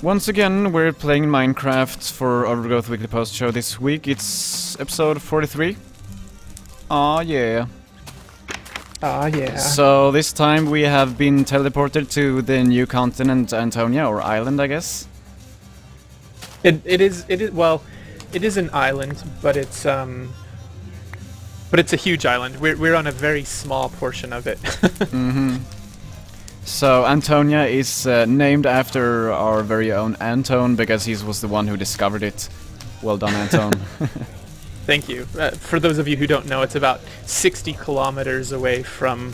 Once again, we're playing Minecraft for Overgrowth Weekly Post Show this week. It's episode 43. Aw, yeah. Ah, yeah. So this time we have been teleported to the new continent Antonia, or island, I guess. It is well, it is an island, but it's a huge island. We're on a very small portion of it. So Antonia is named after our very own Anton because he was the one who discovered it. Well done, Anton. Thank you. For those of you who don't know, it's about 60 kilometers away from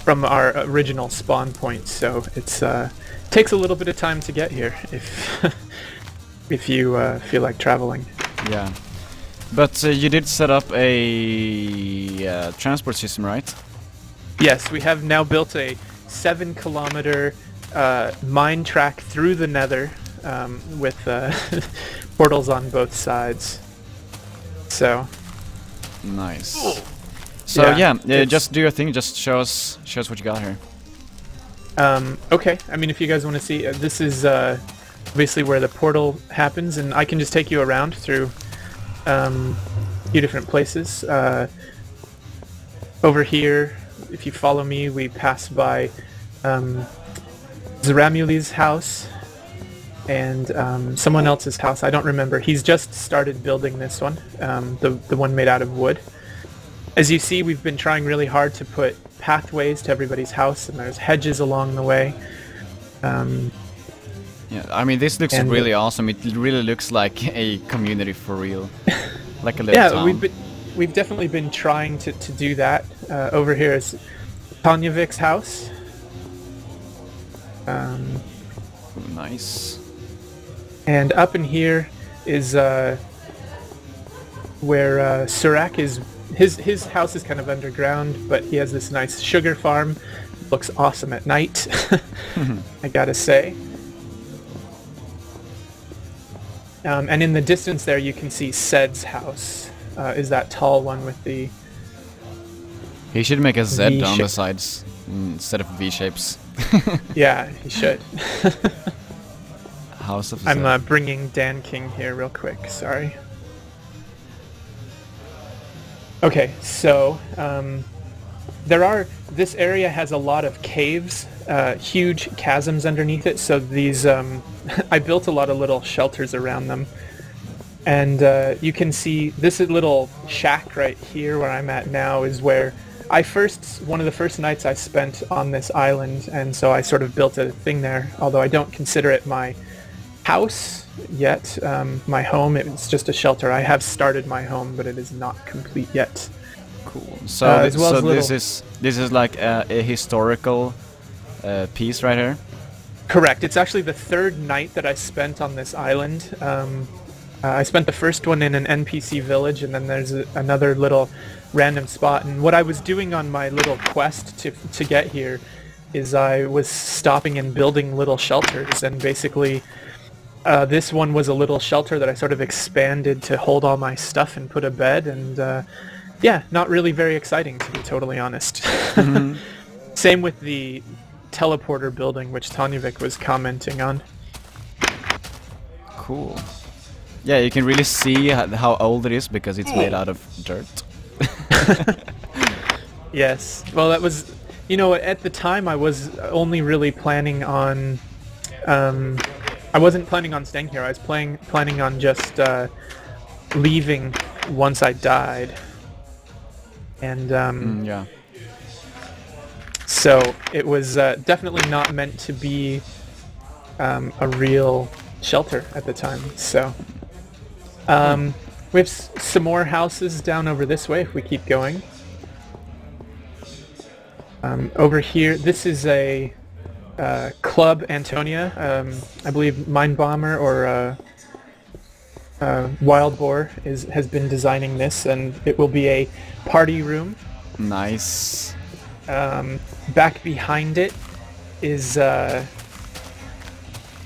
our original spawn point. So it's takes a little bit of time to get here if if you feel like traveling. Yeah, but you did set up a transport system, right? Yes, we have now built a 7-kilometer mine track through the Nether with portals on both sides. So nice. So yeah, just do your thing. Just show us what you got here. Okay. I mean, if you guys want to see, this is obviously where the portal happens, and I can just take you around through a few different places. Over here, if you follow me, we pass by Zaramuli's house and someone else's house. I don't remember. He's just started building this one, the one made out of wood. As you see, we've been trying really hard to put pathways to everybody's house, and there's hedges along the way. Yeah, I mean, this looks really awesome. It really looks like a community for real, like a little town. We've definitely been trying to do that. Over here is Tonjevic's house. Nice. And up in here is where Surak is. His house is kind of underground, but he has this nice sugar farm. Looks awesome at night, I gotta say. And in the distance there, you can see Sed's house. Is that tall one with the... He should make a Z V on the shape. sides instead of V shapes. Yeah, he should. House of Z. I'm bringing Dan King here real quick, sorry. Okay, so this area has a lot of caves, huge chasms underneath it, so these, I built a lot of little shelters around them. And you can see this little shack right here where I'm at now is where one of the first nights I spent on this island, and so I sort of built a thing there, although I don't consider it my house yet, my home. It's just a shelter. I have started my home, but it is not complete yet. Cool. So, this is like a historical piece right here? Correct. It's actually the third night that I spent on this island. I spent the first one in an NPC village, and then there's another little random spot. And what I was doing on my little quest to get here is I was stopping and building little shelters, and basically this one was a little shelter that I sort of expanded to hold all my stuff and put a bed, and yeah, not really very exciting, to be totally honest. Same with the teleporter building, which Tonjevic was commenting on. Cool. Yeah, you can really see how old it is because it's made out of dirt. Yes. Well, that was, you know, at the time I was only really planning on, I wasn't planning on staying here. I was planning on just leaving once I died. And yeah. So it was definitely not meant to be a real shelter at the time. So we have some more houses down over this way if we keep going. Over here, this is a Club Antonia. I believe Mine Bomber or Wild Boar has been designing this, and it will be a party room. Nice. Back behind it is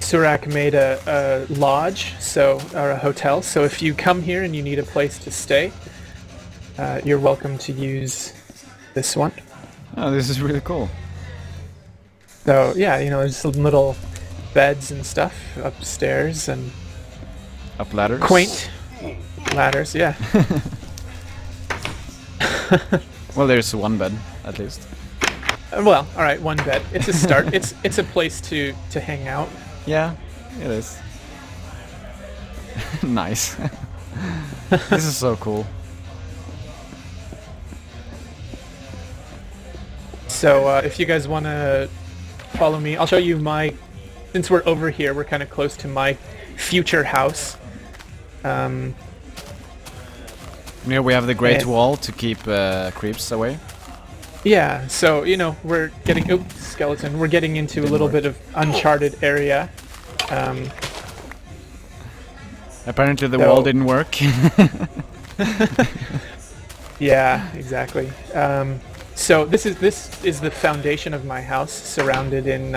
Surak made a lodge, or a hotel. So if you come here and you need a place to stay, you're welcome to use this one. Oh, this is really cool. So yeah, you know, there's some little beds and stuff upstairs and Up ladders. quaint ladders. Yeah. Well, there's one bed at least. Well, all right, one bed. It's a start. It's a place to hang out. Yeah, it is. Nice. This is so cool. So if you guys want to follow me, I'll show you my. Since we're over here, we're kind of close to my future house. Here we have the Great And- Wall to keep creeps away. Yeah, so you know we're getting skeleton. We're getting into a little bit of uncharted area. Apparently the So- wall didn't work. Yeah, exactly. So this is the foundation of my house, surrounded in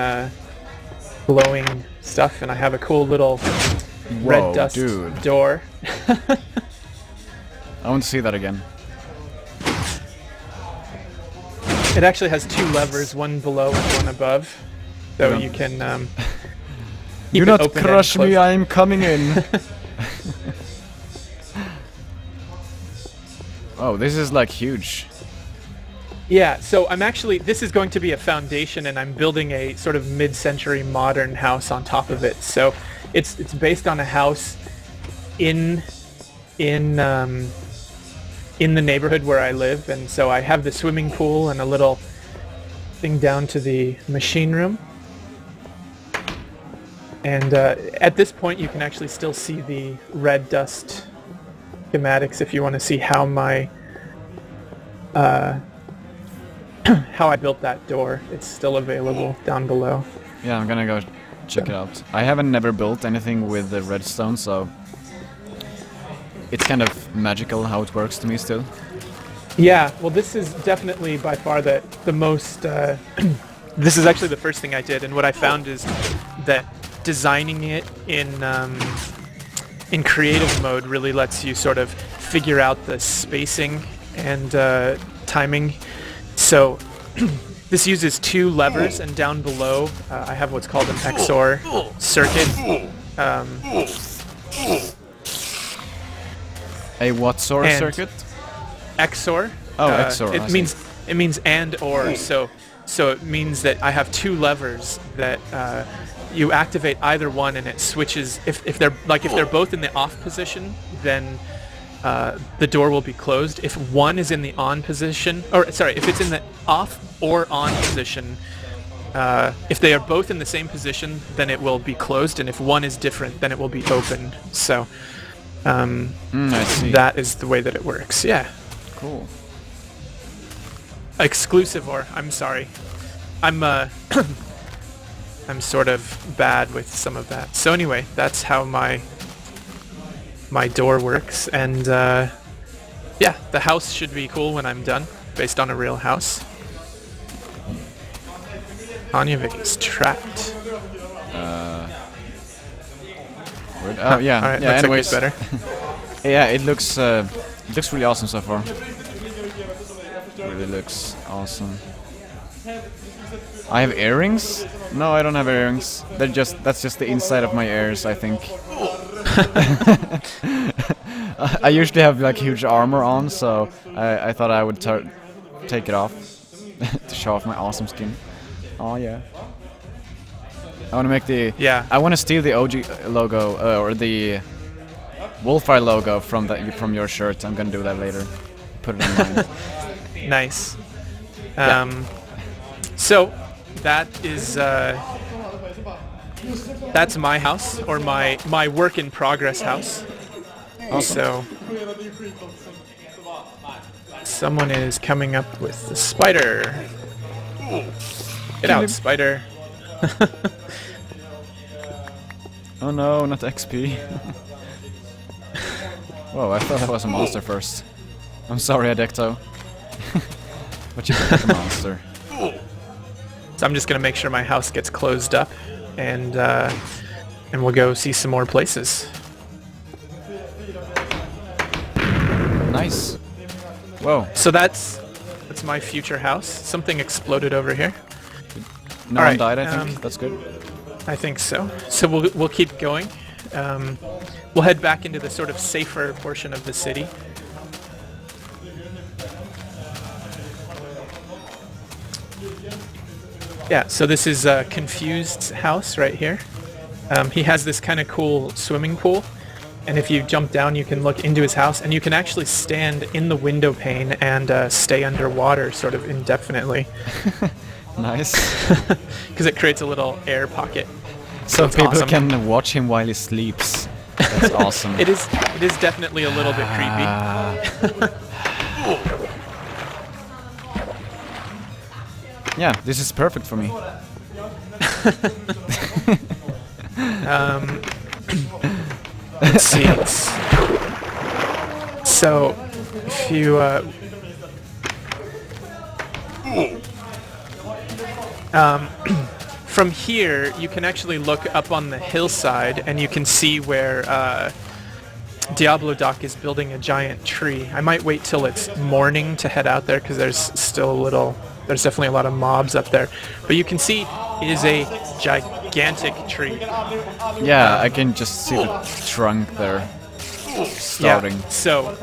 glowing stuff, and I have a cool little Whoa, red dust dude. door. I want to see that again. It actually has two levers, one below and one above, so Yeah. you can. Do keep it not open and crush me, closed. I am coming in. Oh, this is like huge. Yeah, so I'm actually, this is going to be a foundation, and I'm building a sort of mid-century modern house on top of it. So it's based on a house in the neighborhood where I live, and so I have the swimming pool and a little thing down to the machine room. And at this point, you can actually still see the red dust schematics if you want to see how my how I built that door. It's still available down below. Yeah, I'm gonna go check it out. I haven't never built anything with the redstone, so it's kind of magical how it works to me still. Yeah, well, this is definitely by far the most. This is actually the first thing I did, and what I found is that designing it in creative mode really lets you sort of figure out the spacing and timing. So this uses two levers, and down below I have what's called an XOR circuit. A what sort of And- circuit? XOR. Oh, XOR, I see. It means and or. So it means that I have two levers that you activate either one, and it switches. If they're both in the off position, then the door will be closed. If one is in the on position, or sorry, if it's in the off or on position, if they are both in the same position, then it will be closed, and if one is different, then it will be open. So I see. that is the way that it works. Yeah. Cool. Exclusive, or I'm sorry, I'm I'm sort of bad with some of that. So anyway, that's how my door works, and yeah, the house should be cool when I'm done, based on a real house. Antonia is trapped. Word. Oh yeah. All right, Yeah. looks Anyways, like it's better. yeah, it looks really awesome so far. Really looks awesome. I have earrings? No, I don't have earrings. That's just the inside of my ears, I think. I usually have like huge armor on, so I thought I would take it off to show off my awesome skin. Oh yeah. I want to make the I want to steal the OG logo or the Wolfire logo from your shirt. I'm gonna do that later. Put it on mine. Nice. So that is that's my house, or my work in progress house. So someone is coming up with the spider. Get out, spider. Oh no, not XP. Whoa, I thought that was a monster first. I'm sorry, Adecto. But you picked a monster. So I'm just gonna make sure my house gets closed up, and we'll go see some more places. Nice. Whoa. So that's my future house. Something exploded over here. No All one right, died, I think. That's good. I think so. So we'll keep going. We'll head back into the sort of safer portion of the city. Yeah, so this is Confused's house right here. He has this kind of cool swimming pool, and if you jump down, you can look into his house, and you can actually stand in the window pane and stay underwater sort of indefinitely. Nice. Because it creates a little air pocket. So it's people awesome. can watch him while he sleeps. That's awesome. It is definitely a little bit creepy. Yeah, this is perfect for me. Let's see. So, if you from here, you can actually look up on the hillside, and you can see where Diablo Doc is building a giant tree. I might wait till it's morning to head out there because there's definitely a lot of mobs up there. But you can see it is a gigantic tree. Yeah, I can just see the trunk there starting. Yeah, so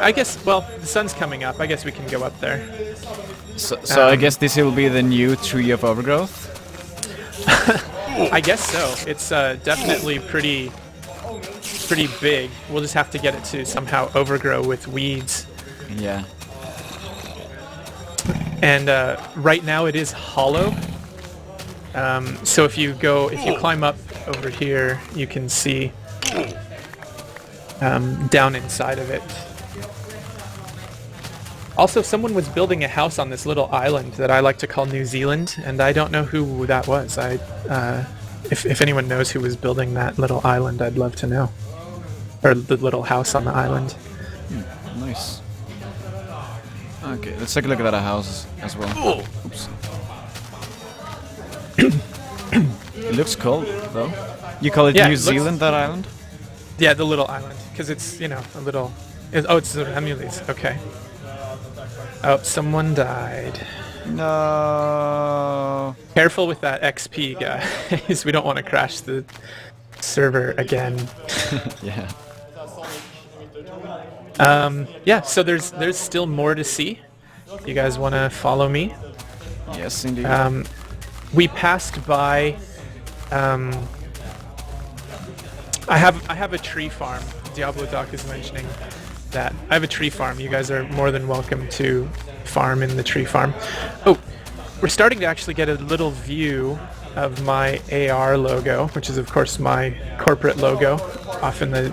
I guess, well, the sun's coming up. I guess we can go up there. So I guess this will be the new tree of overgrowth? I guess so. It's definitely pretty big. We'll just have to get it to somehow overgrow with weeds. Yeah. And right now it is hollow. So if you climb up over here, you can see down inside of it. Also, someone was building a house on this little island that I like to call New Zealand, and I don't know who that was. If anyone knows who was building that little island, I'd love to know. Or the little house on the island. Nice. Okay, let's take a look at that house as well. Oops. It looks cool, though. You call it New Zealand, that island? Yeah, the little island, because it's, a little... it's the Remules, okay. Oh, someone died. No. Careful with that XP, guys. We don't want to crash the server again. Yeah. Yeah, so there's still more to see. You guys want to follow me? Yes, indeed. We passed by... I have a tree farm. Diablo Doc is mentioning that. I have a tree farm. You guys are more than welcome to farm in the tree farm. Oh, we're starting to actually get a little view of my AR logo, which is of course my corporate logo, off in the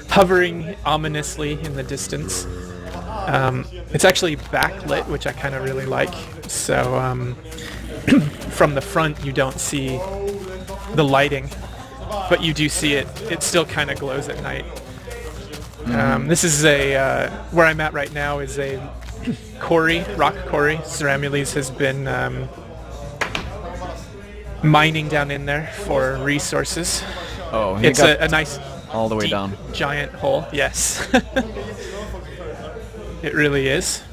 hovering ominously in the distance. It's actually backlit, which I kind of really like. So from the front you don't see the lighting, but you do see it. It still kind of glows at night. This is where I'm at right now is a quarry, rock quarry. Ceramules has been mining down in there for resources. Oh, it's a nice all the way deep, down. Giant hole. Yes, it really is.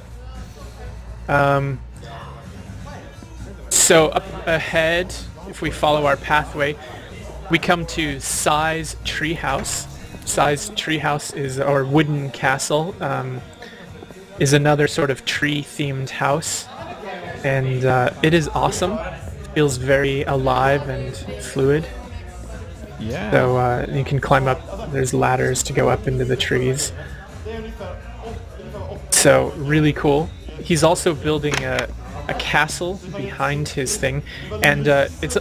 So up ahead, if we follow our pathway, we come to Sai's Treehouse. Sai's Treehouse is, or wooden castle, is another sort of tree-themed house, and it is awesome. It feels very alive and fluid. Yeah. So you can climb up. There's ladders to go up into the trees. So really cool. He's also building a castle behind his thing, and his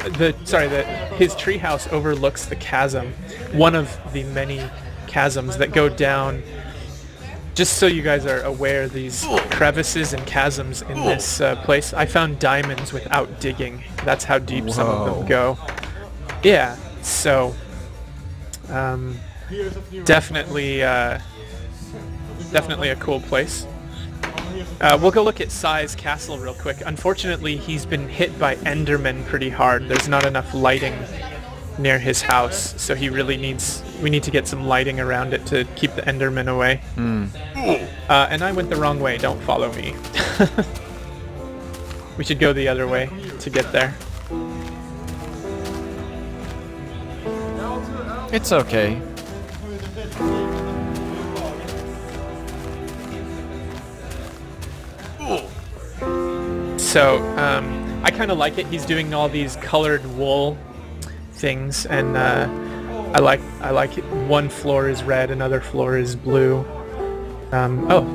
treehouse overlooks the chasm, one of the many chasms that go down. Just so you guys are aware, these crevices and chasms in this place, I found diamonds without digging. That's how deep some of them go. Yeah, so definitely a cool place. We'll go look at Sai's castle real quick. Unfortunately, he's been hit by Endermen pretty hard. There's not enough lighting near his house, so we need to get some lighting around it to keep the Endermen away. And I went the wrong way. Don't follow me. We should go the other way to get there. It's okay. So, I kind of like it. He's doing all these colored wool things, and I like it. One floor is red, another floor is blue. Oh,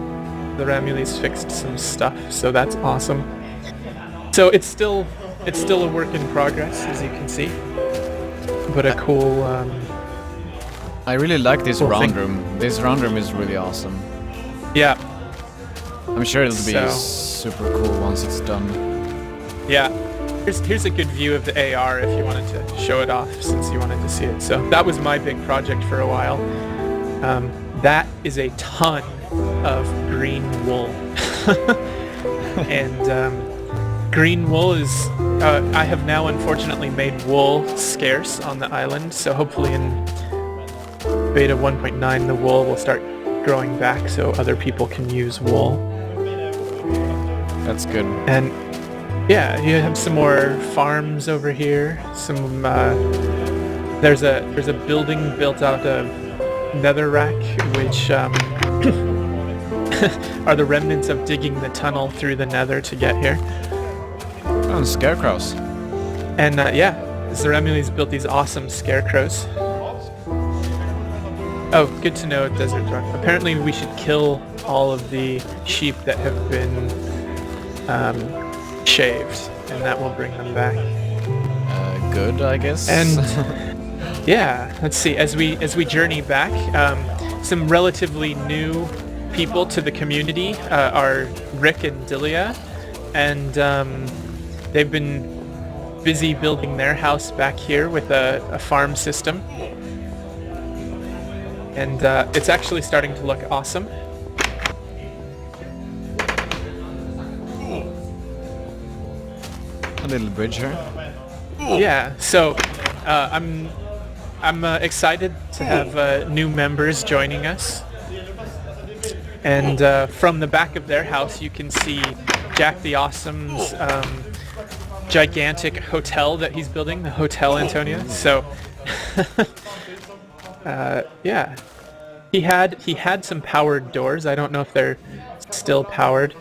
the Ramules fixed some stuff, so that's awesome. So it's still a work in progress, as you can see, but a cool. I really like this cool round thing. room. This round room is really awesome. Yeah, I'm sure it'll be So- super cool once it's done. yeah. Here's a good view of the AR if you wanted to show it off, since you wanted to see it. So that was my big project for a while. That is a ton of green wool, and green wool is. I have now unfortunately made wool scarce on the island, so hopefully in beta 1.9 the wool will start growing back so other people can use wool. That's good. And yeah, you have some more farms over here. Some there's a building built out of netherrack, which are the remnants of digging the tunnel through the nether to get here. Oh, and scarecrows. And yeah, Zeremules built these awesome scarecrows. Oh, good to know, Desert Dwarf. Apparently we should kill all of the sheep that have been shaved, and that will bring them back. Good, I guess. And yeah, let's see. As we journey back, some relatively new people to the community are Rick and Dilia, and they've been busy building their house back here with a farm system, and it's actually starting to look awesome. A little bridge here. Yeah, so I'm excited to have new members joining us. And from the back of their house, you can see Jack the Awesome's gigantic hotel that he's building, the Hotel Antonia. So, yeah, he had some powered doors. I don't know if they're still powered.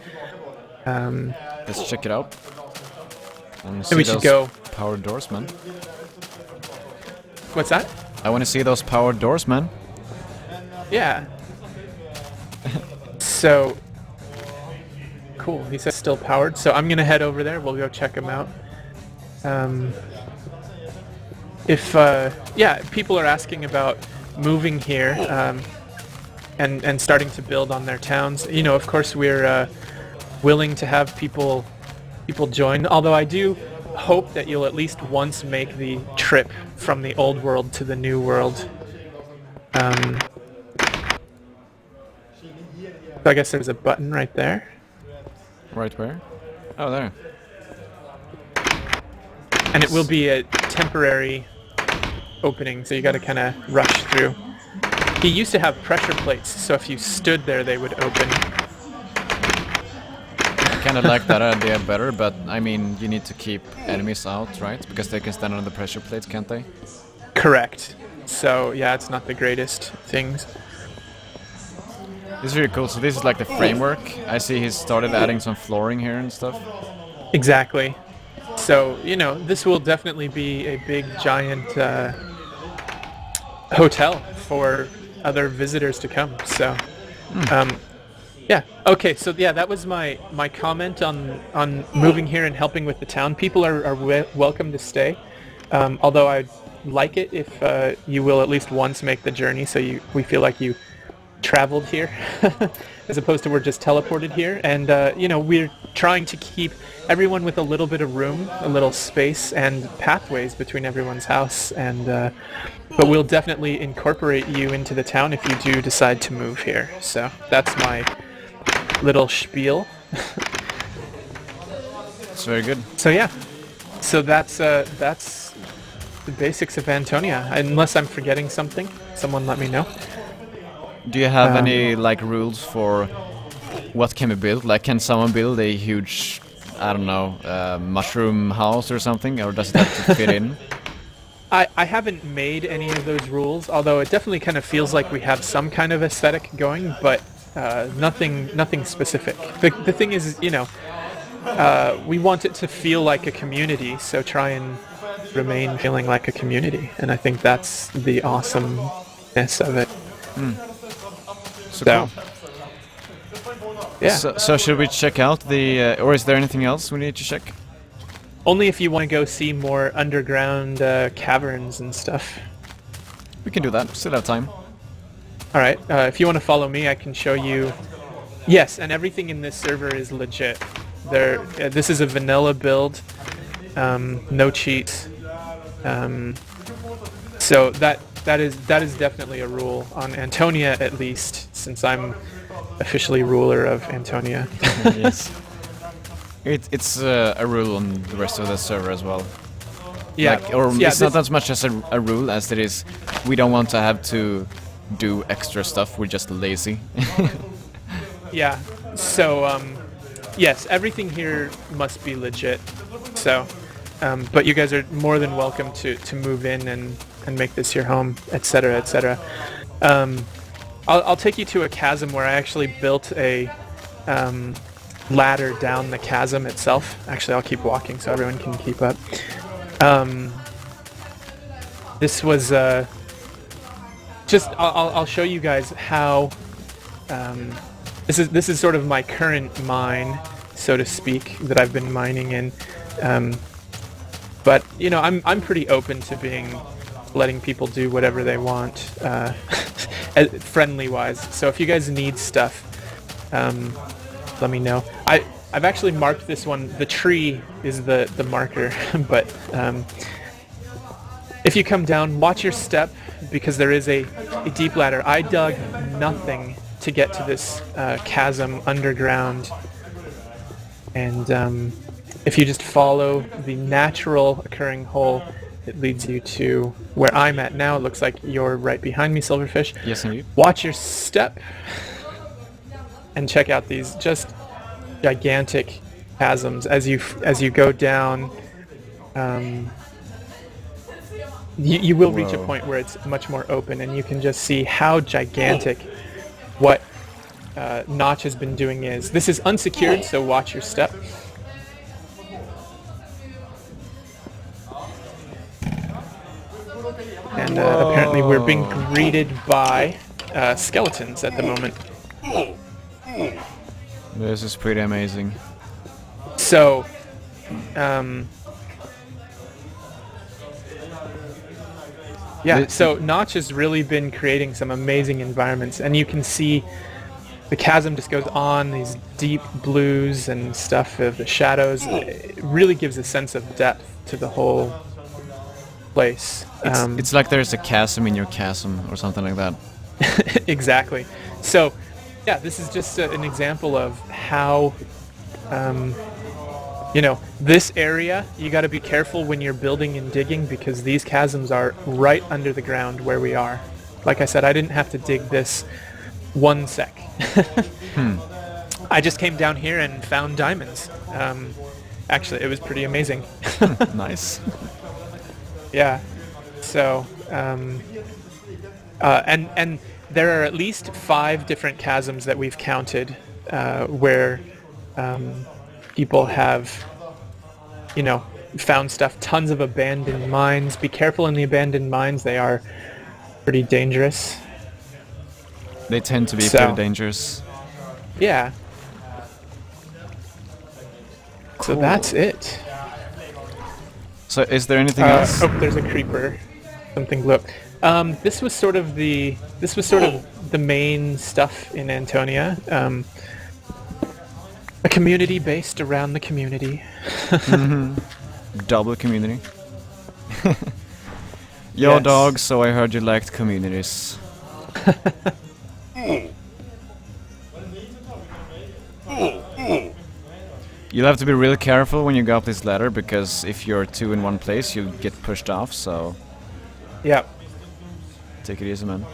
Let's check it out. And we should go. Powered doors, man. What's that? I want to see those powered doors, man. Yeah. So cool. He says still powered. So I'm gonna head over there. We'll go check him out. Yeah, people are asking about moving here and starting to build on their towns. You know, of course, we're willing to have people join. Although I do hope that you'll at least once make the trip from the old world to the new world. So I guess there's a button right there. Right where? Oh, there. And it will be a temporary opening, so you gotta kinda rush through. He used to have pressure plates, so if you stood there they would open. I kind of like that idea better, but I mean, you need to keep enemies out, right? Because they can stand on the pressure plates, can't they? Correct. So yeah, it's not the greatest things. This is really cool. So this is like the framework. I see he's started adding some flooring here and stuff. Exactly. So, you know, this will definitely be a big, giant hotel for other visitors to come. So, yeah. Okay, so yeah, that was my comment on moving here and helping with the town. People are welcome to stay, although I'd like it if you will at least once make the journey, so we feel like you traveled here as opposed to we're just teleported here. And you know, we're trying to keep everyone with a little bit of room, a little space, and pathways between everyone's house. And but we'll definitely incorporate you into the town if you do decide to move here. So that's my little spiel. It's very good. So yeah, so that's the basics of Antonia. Unless I'm forgetting something, someone let me know. Do you have any like rules for what can be built? Like, can someone build a huge I don't know, mushroom house or something, or does it have to fit in? I haven't made any of those rules, although it definitely kind of feels like we have some kind of aesthetic going, but nothing specific. The thing is, you know, we want it to feel like a community, so try and remain feeling like a community, and I think that's the awesomeness of it. So cool. Yeah. So should we check out the, or is there anything else we need to check? Only if you want to go see more underground caverns and stuff. We can do that. Still have time. All right. If you want to follow me, I can show you. Yes, and everything in this server is legit. This is a vanilla build, no cheats. So that is definitely a rule on Antonia, at least, since I'm officially ruler of Antonia. Yes. It's a rule on the rest of the server as well. Yeah. Like, or yeah, it's not as much as a rule as it is. We don't want to have to do extra stuff. We're just lazy. Yeah. So yes, everything here must be legit. So, but you guys are more than welcome to move in and make this your home, etc., etc. I'll take you to a chasm where I actually built a ladder down the chasm itself. Actually, I'll keep walking so everyone can keep up. This was just I'll show you guys how this is sort of my current mine, so to speak, that I've been mining in. But you know, I'm pretty open to letting people do whatever they want, friendly wise. So if you guys need stuff, let me know. I've actually marked this one. The tree is the marker, but if you come down, watch your step, because there is a deep ladder. I dug nothing to get to this chasm underground, and if you just follow the natural occurring hole, it leads you to where I'm at now. It looks like you're right behind me, Silverfish. Yes, indeed. Watch your step and check out these just gigantic chasms as you go down. You will reach a point where it's much more open, and you can just see how gigantic what Notch has been doing is. This is unsecured, so watch your step. And apparently we're being greeted by skeletons at the moment. This is pretty amazing. So, yeah, so Notch has really been creating some amazing environments, and you can see the chasm just goes on, these deep blues and stuff of the shadows. It really gives a sense of depth to the whole place. It's like there's a chasm in your chasm or something like that. Exactly. So, yeah, this is just an example of how, you know, this area, you got to be careful when you're building and digging, because these chasms are right under the ground where we are. Like I said, I didn't have to dig this 1 sec. I just came down here and found diamonds. Actually, it was pretty amazing. Nice. Yeah. So, and there are at least 5 different chasms that we've counted where people have, you know, found stuff. Tons of abandoned mines. Be careful in the abandoned mines. They are pretty dangerous. They tend to be pretty dangerous. Yeah. Cool. So that's it. So is there anything else? Oh, there's a creeper. Something blew up. This was sort of the main stuff in Antonia. A community based around the community. Double community. Yo, Yes. dog, so I heard you liked communities. You'll have to be really careful when you go up this ladder, because if you're 2 in one place, you'll get pushed off, so Yeah. take it easy, man.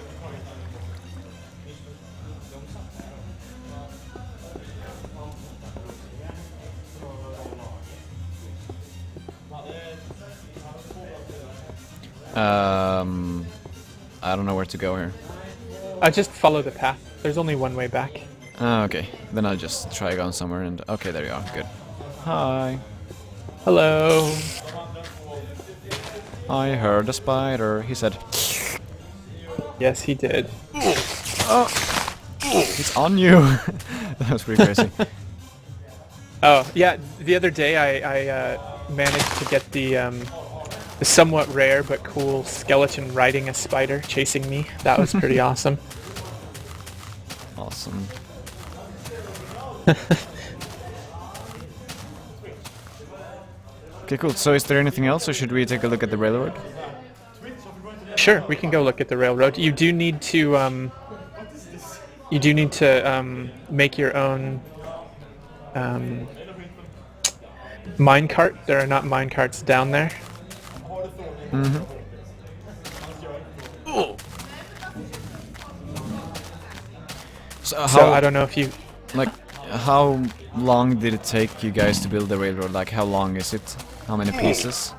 I don't know where to go here. Just follow the path. There's only one way back. Okay, then I'll just try going somewhere and... Okay, there you are, good. Hi. Hello. I heard a spider, he said. Yes, he did. Oh! It's on you! That was pretty crazy. Oh, yeah, the other day I managed to get the somewhat rare but cool skeleton riding a spider chasing me. That was pretty awesome. Awesome. Okay, cool. So is there anything else, or should we take a look at the railroad? Sure, we can go look at the railroad. You do need to make your own minecart. There are not minecarts down there. Mm-hmm. So I don't know if you... Like, how long did it take you guys to build the railroad? Like, how long is it? How many pieces?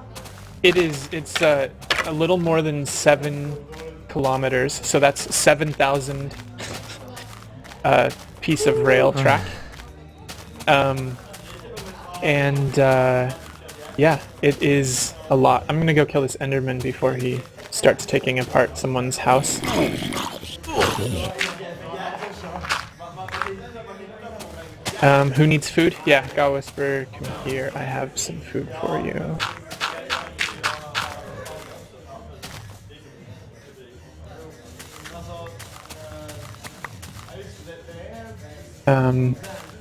It's a little more than 7 kilometers, so that's 7,000 piece of rail track. Yeah, it is a lot. I'm gonna go kill this Enderman before he starts taking apart someone's house. Who needs food? Yeah, God Whisper, come here. I have some food for you.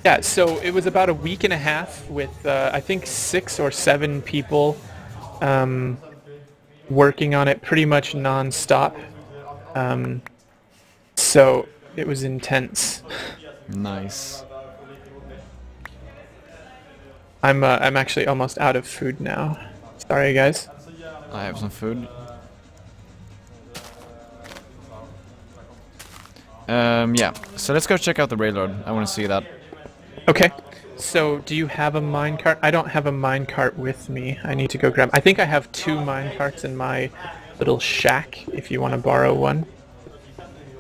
Yeah, so it was about a week and a half with, I think 6 or 7 people working on it pretty much non-stop. So it was intense. Nice. I'm actually almost out of food now. Sorry, guys. I have some food. Yeah. So let's go check out the railroad. I want to see that. Okay. So, do you have a minecart? I don't have a minecart with me. I need to go grab... I think I have 2 minecarts in my little shack, if you want to borrow one.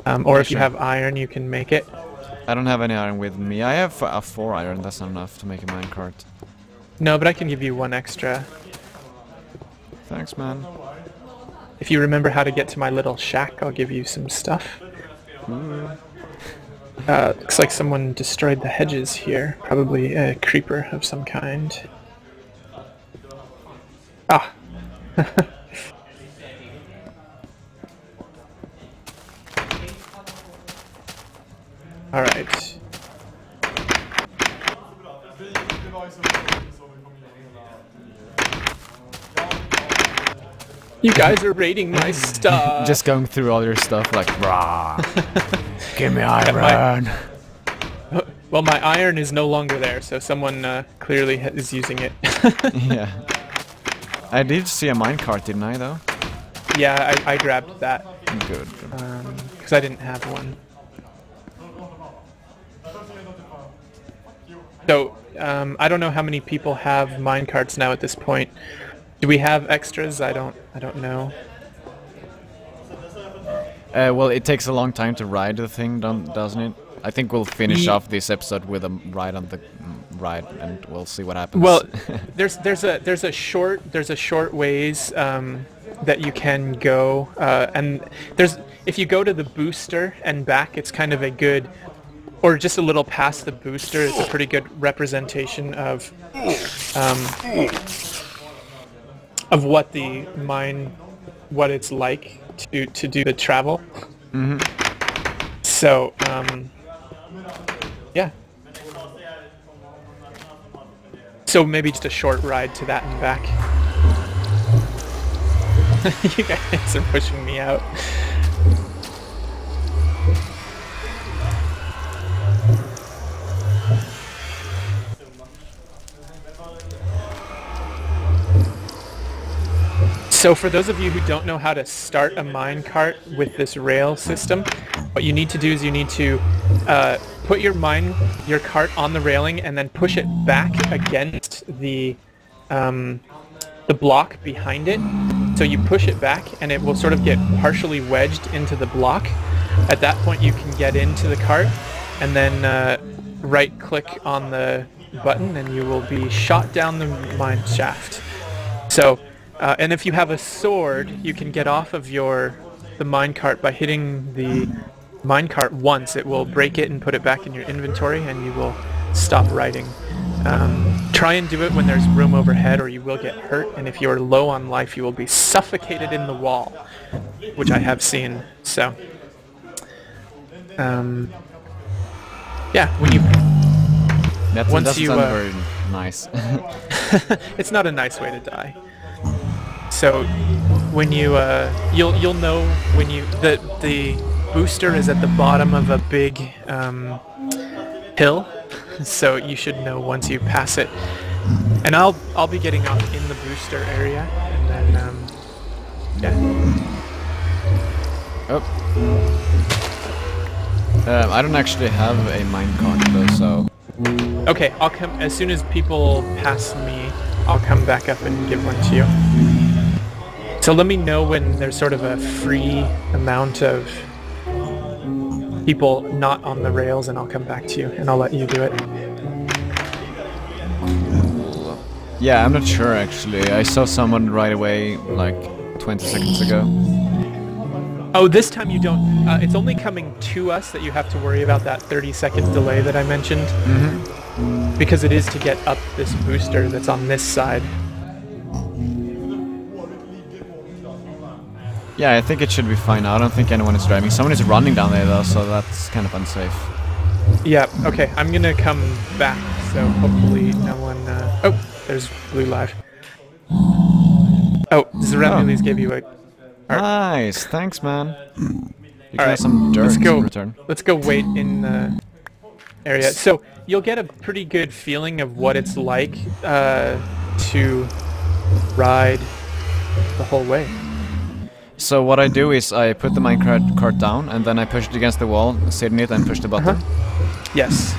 Or if you have iron, you can make it. I don't have any iron with me. I have a 4 iron. That's not enough to make a minecart. No, but I can give you 1 extra. Thanks, man. If you remember how to get to my little shack, I'll give you some stuff. Looks like someone destroyed the hedges here. Probably a creeper of some kind. Ah! Alright. You guys are raiding my stuff! Just going through all your stuff like, rah! Give me iron! Well, my iron is no longer there, so someone clearly is using it. Yeah. I did see a minecart, didn't I, though? Yeah, I grabbed that. Good. Because I didn't have one. So, I don't know how many people have minecarts now at this point. Do we have extras? I don't know. Well, it takes a long time to ride the thing, doesn't it? I think we'll finish off this episode with a ride on the ride, and we'll see what happens. Well, there's a short ways that you can go, and if you go to the booster and back, it's kind of a good, or just a little past the booster, it's a pretty good representation of what it's like to do the travel. Mm-hmm. So, yeah. So maybe just a short ride to that and back. You guys are pushing me out. So for those of you who don't know how to start a minecart with this rail system, what you need to do is you need to put your cart on the railing and then push it back against the the block behind it. So you push it back and it will sort of get partially wedged into the block. At that point you can get into the cart and then right click on the button and you will be shot down the mine shaft. So, and if you have a sword, you can get off of the minecart by hitting the minecart once. It will break it and put it back in your inventory and you will stop riding. Try and do it when there's room overhead or you will get hurt, and if you're low on life you will be suffocated in the wall, which I have seen. So yeah, when you that doesn't sound very nice. It's not a nice way to die. So when you you'll know when the booster is at the bottom of a big hill, so you should know once you pass it. And I'll be getting off in the booster area, and then yeah. Oh. I don't actually have a minecart though, so. Okay, I'll come as soon as people pass me. I'll come back up and give one to you. So let me know when there's sort of a free amount of people not on the rails, and I'll come back to you and I'll let you do it. Yeah, I'm not sure actually. I saw someone right away like 20 seconds ago. Oh, this time you don't. It's only coming to us that you have to worry about that 30-second delay that I mentioned. Mm-hmm. Because it is to get up this booster that's on this side. Yeah, I think it should be fine now. I don't think anyone is driving. Someone is running down there though, so that's kind of unsafe. Yeah, okay. I'm gonna come back, so hopefully no one... Oh, there's Blue live. Oh, Zeremili's gave you a... Right. Nice, thanks man. You All right, some dirt in return. Let's go wait in the area. So you'll get a pretty good feeling of what it's like to ride the whole way. So what I do is I put the minecart down and then I push it against the wall, sit in it and push the button. Yes.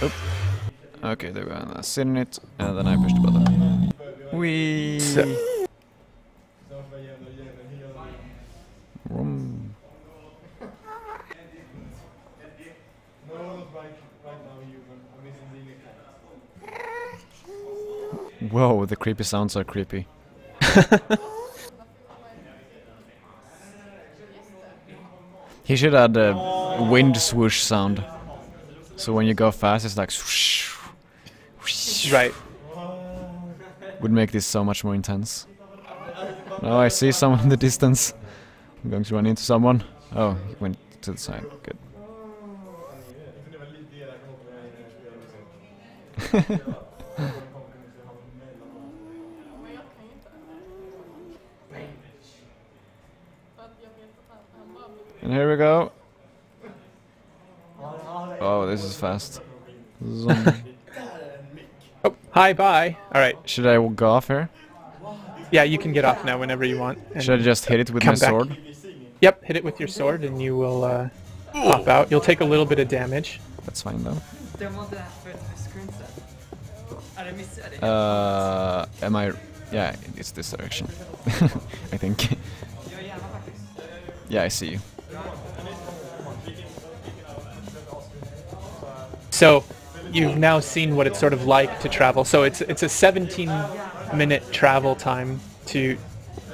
Oop. Okay, there we go. Sit in it and then I push the button. Whee! Whoa, the creepy sounds are creepy. He should add a wind swoosh sound. So when you go fast, it's like swoosh, whoosh. Right. Would make this so much more intense. Oh, I see someone in the distance. I'm going to run into someone. Oh, he went to the side. Good. And here we go. Oh, this is fast. Oh, hi, bye. All right. Should I go off here? Yeah, you can get off now whenever you want. Should I just hit it with my sword? Yep, hit it with your sword and you will pop out. You'll take a little bit of damage. That's fine though. Am I... Yeah, it's this direction. I think. Yeah, I see you. So, you've now seen what it's sort of like to travel. So it's a 17-minute travel time to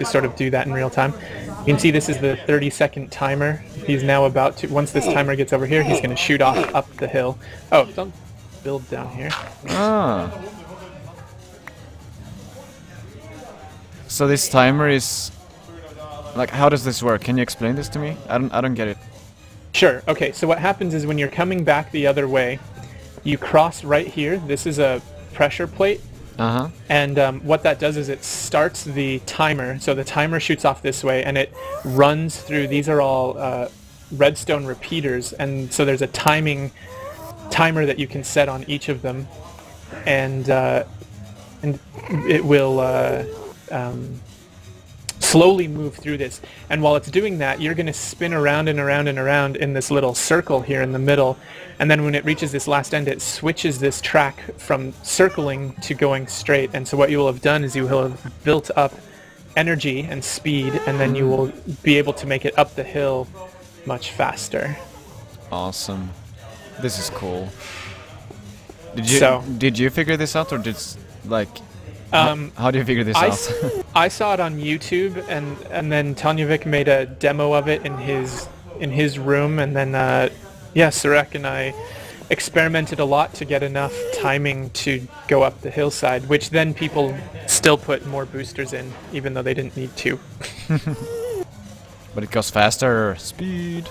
sort of do that in real time. You can see this is the 30-second timer. He's now about to, once this timer gets over here, he's going to shoot off up the hill. Oh, don't build down here. Ah. So this timer is... Like, how does this work? Can you explain this to me? I don't get it. Sure. Okay, so what happens is when you're coming back the other way, you cross right here. This is a pressure plate. Uh-huh. And what that does is it starts the timer. So the timer shoots off this way, and it runs through. These are all redstone repeaters, and so there's a timer that you can set on each of them, and it will slowly move through this. And while it's doing that, you're going to spin around and around and around in this little circle here in the middle. And then when it reaches this last end, it switches this track from circling to going straight. And so what you will have done is you will have built up energy and speed, and then you will be able to make it up the hill much faster. Awesome. This is cool. Did you figure this out, or did like how do you figure this out? I saw it on YouTube, and then Tonjevic made a demo of it in his room, and then Sarek and I experimented a lot to get enough timing to go up the hillside, which then people still put more boosters in, even though they didn't need to. But it goes faster. Speed.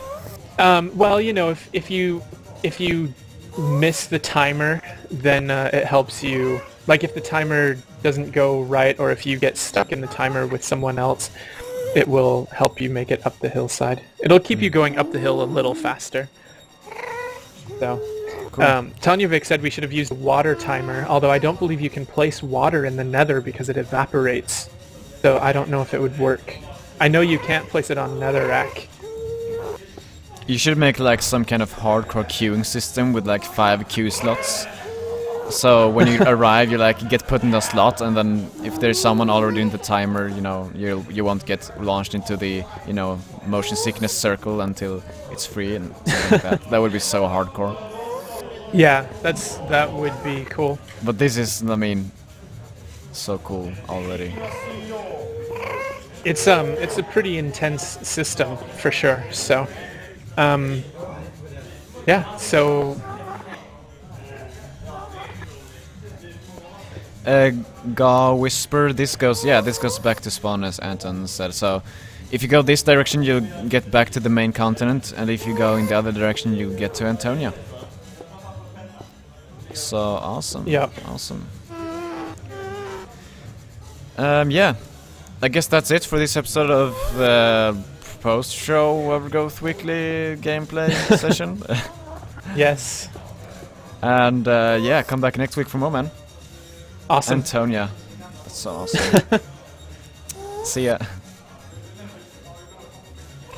Well, you know, if you miss the timer, then it helps you. Like if the timer doesn't go right, or if you get stuck in the timer with someone else, it will help you make it up the hillside. It'll keep you going up the hill a little faster. So, cool. Tonjevic said we should have used a water timer, although I don't believe you can place water in the nether because it evaporates. So I don't know if it would work. I know you can't place it on netherrack. You should make like some kind of hardcore queuing system with like 5 queue slots. So when you arrive, you like get put in the slot, and then if there's someone already in the timer, you know, you won't get launched into the, you know, motion sickness circle until it's free and something like that. That would be so hardcore. Yeah, that would be cool. But this is, I mean, so cool already. It's a pretty intense system for sure. So, yeah. So. Ga Whisper, this goes back to spawn, as Anton said. So if you go this direction, you'll get back to the main continent, and if you go in the other direction, you get to Antonia. So awesome. Yep. Awesome. Yeah, I guess that's it for this episode of post-show Overgrowth Weekly gameplay session. Yes. And yeah, come back next week for more, man. Awesome. Antonia. That's so awesome. See ya.